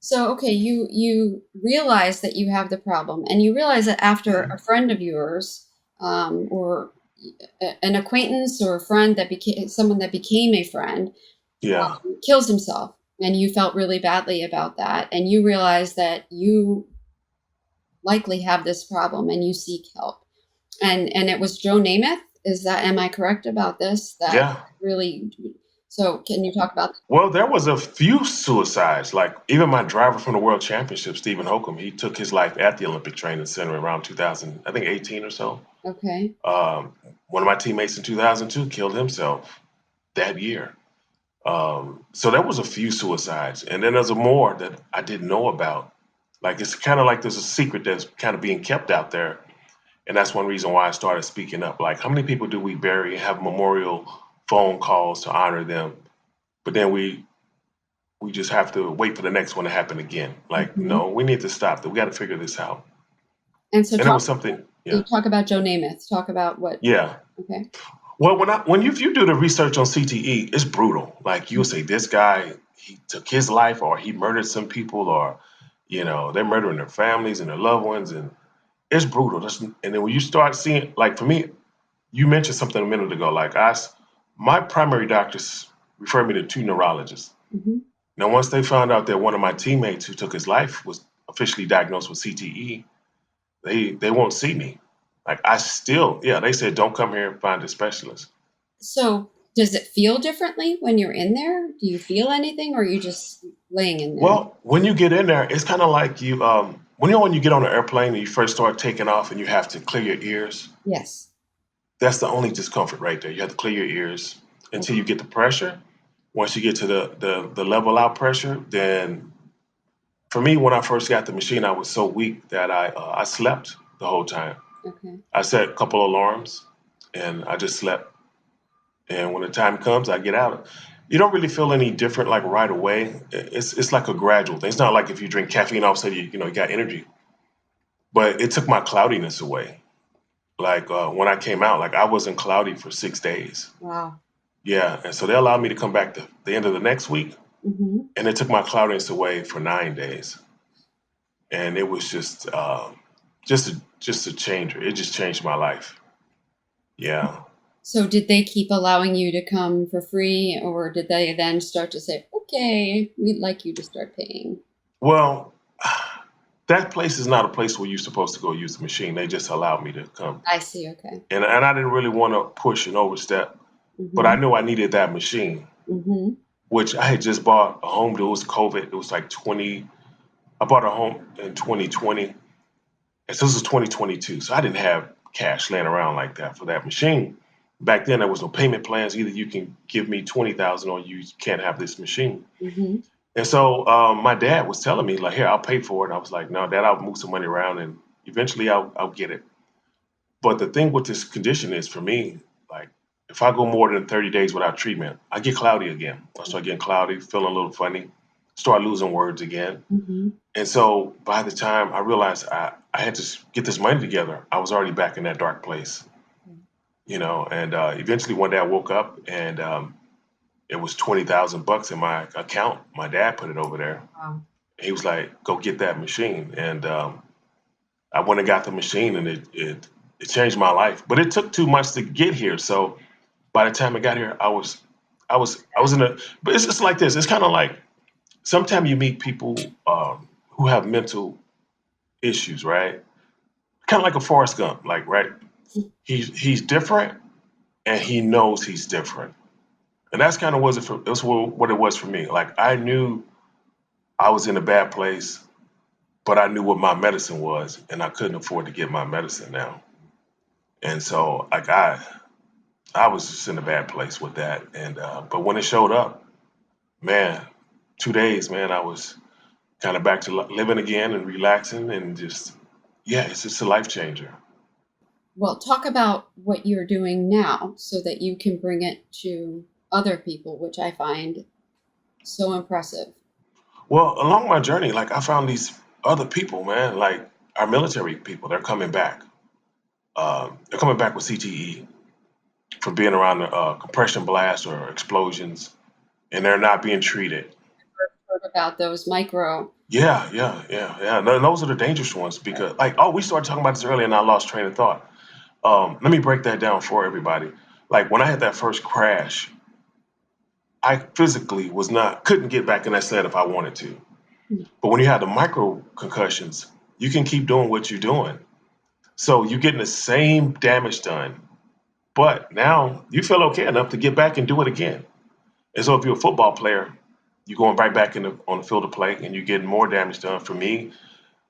So, okay, you realize that you have the problem, and you realize that after Mhm. a friend of yours, or an acquaintance or a friend that became someone that became a friend, Yeah. kills himself, and you felt really badly about that, and you realize that you likely have this problem, and you seek help, and it was Joe Namath. Is that am I correct about this? That Yeah. really. So, can you talk about that? Well, there was a few suicides. Like even my driver from the World Championship, Stephen Holcomb, he took his life at the Olympic Training Center around 2000, I think 18 or so. Okay. Um, One of my teammates in 2002 killed himself that year. So there was a few suicides, and then there's a more that I didn't know about. Like it's kind of like there's a secret that's kind of being kept out there, and that's one reason why I started speaking up. Like, how many people do we bury and have memorial phone calls to honor them, but then we just have to wait for the next one to happen again? Like, Hmm. no, we need to stop that. We got to figure this out. And so, And it was something, you yeah, talk about Joe Namath. Talk about what. yeah. Okay. Well, if you do the research on CTE, it's brutal. Like you'll say, this guy he took his life, or he murdered some people, or they're murdering their families and their loved ones, and it's brutal. And then when you start seeing, like for me, you mentioned something a minute ago. Like my primary doctors referred me to two neurologists. Hmm. Now, once they found out that one of my teammates who took his life was officially diagnosed with CTE, they won't see me. Like I still, yeah, they said don't come here and find a specialist. So, does it feel differently when you're in there? Do you feel anything, or are you just laying in there? Well, when you get in there, it's kind of like when you get on an airplane and you first start taking off and you have to clear your ears. Yes. That's the only discomfort right there. You have to clear your ears until you Okay. get the pressure. Once you get to the level out pressure, then for me, when I first got the machine, I was so weak that I slept the whole time. Okay. I set a couple alarms and I just slept. And when the time comes, I get out. You don't really feel any different like right away. It's like a gradual thing. It's not like if you drink caffeine, all of a sudden you got energy. But it took my cloudiness away. Like when I came out, like I wasn't cloudy for 6 days. Wow. Yeah, and so they allowed me to come back the end of the next week, Hmm. and it took my cloudiness away for 9 days, and it was just a changer. It just changed my life. Yeah. So, did they keep allowing you to come for free, or did they then start to say, "Okay, we'd like you to start paying"? Well, that place is not a place where you're supposed to go use the machine. They just allowed me to come, I see. Okay. and I didn't really want to push and overstep, but I Hmm. knew I needed that machine, Hmm. which I had just bought a home. It was COVID. It was like 20. I bought a home in 2020. And so this was 2022. So I didn't have cash laying around like that for that machine. Back then, there was no payment plans. Either you can give me 20,000 or you can't have this machine. Hmm. And so my dad was telling me, like, here, I'll pay for it. And I was like, no, Dad, I'll move some money around and eventually I'll get it. But the thing with this condition is for me, like, if I go more than 30 days without treatment, I get cloudy again. I start getting cloudy, feeling a little funny, start losing words again. Hmm. And so by the time I realized I had to get this money together, I was already back in that dark place, and eventually one day I woke up and it was 20,000 bucks in my account. My dad put it over there. Wow. He was like, go get that machine. And I went and got the machine and it changed my life. But it took 2 months to get here. So by the time I got here, I was in a, but it's just like this. It's kind of like sometimes you meet people who have mental issues, right? Kind of like a Forrest Gump, like right. He's different, and he knows he's different, and that's kind of was it for that's what it was for me. Like I knew I was in a bad place, but I knew what my medicine was, and I couldn't afford to get my medicine now, and so like I was just in a bad place with that, and but when it showed up, man, 2 days, man, I was kind of back to living again and relaxing, and just yeah, it's just a life changer. Well, talk about what you're doing now so that you can bring it to other people, which I find so impressive. Well, along my journey, like I found these other people, man, like our military people. They're coming back. They're coming back with CTE from being around compression blasts or explosions, and they're not being treated. heard about those micro. Yeah, yeah, yeah, yeah. No, those are the dangerous ones because, like, oh, we started talking about this earlier, and I lost train of thought. Let me break that down for everybody. Like when I had that first crash, I physically was not couldn't get back in that sled if I wanted to. Mm, But when you have the micro concussions, you can keep doing what you're doing. So you're getting the same damage done, but now you feel okay enough to get back and do it again. And so if you're a football player, you're going right back on the field of play, and you're getting more damage done. For me,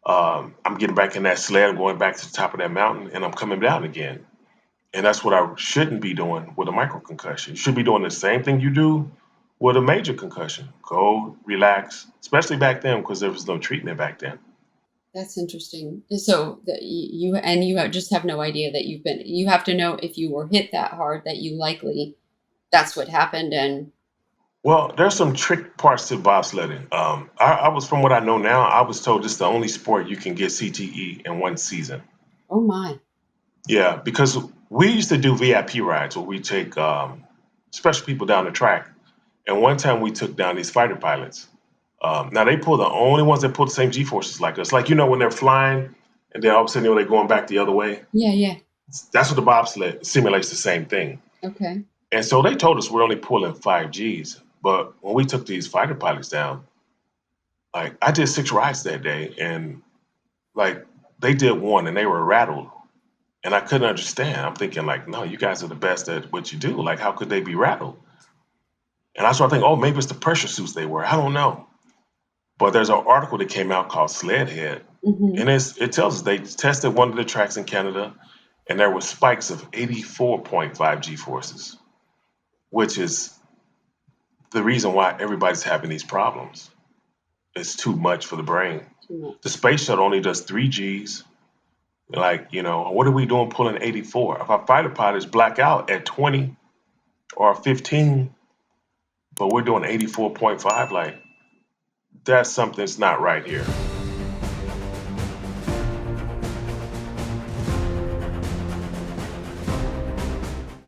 I'm getting back in that sled, I'm going back to the top of that mountain, and I'm coming down again. And that's what I shouldn't be doing with a micro concussion. You should be doing the same thing you do with a major concussion. Go relax, especially back then because there was no treatment back then. that's interesting. So you and you just have no idea that you have to know if you were hit that hard that you likely that's what happened. And Well, there's some trick parts to bobsledding. I was, from what I know now, I was told this is the only sport you can get CTE in one season. oh my. Yeah, because we used to do VIP rides where we take special people down the track. And one time we took down these fighter pilots. Now they pull the only ones that pull the same G forces like us. Like when they're flying, and then all of a sudden they're going back the other way. Yeah, yeah. That's what the bobsled simulates, the same thing. Okay. And so they told us we're only pulling 5 Gs. But when we took these fighter pilots down, like I did 6 rides that day, and like they did one, and they were rattled, and I couldn't understand. I'm thinking like, no, you guys are the best at what you do. Like, how could they be rattled? And I started thinking, oh, maybe it's the pressure suits they wear. I don't know. But there's an article that came out called Sledhead, Hmm. and it tells us they tested one of the tracks in Canada, and there were spikes of 84.5 G forces, which is the reason why everybody's having these problems. It's too much for the brain. Too The much. space shuttle only does 3 Gs. Like, what are we doing pulling 84? If our fighter pilots black out at 20 or 15, but we're doing 84.5, like, that's something's not right here.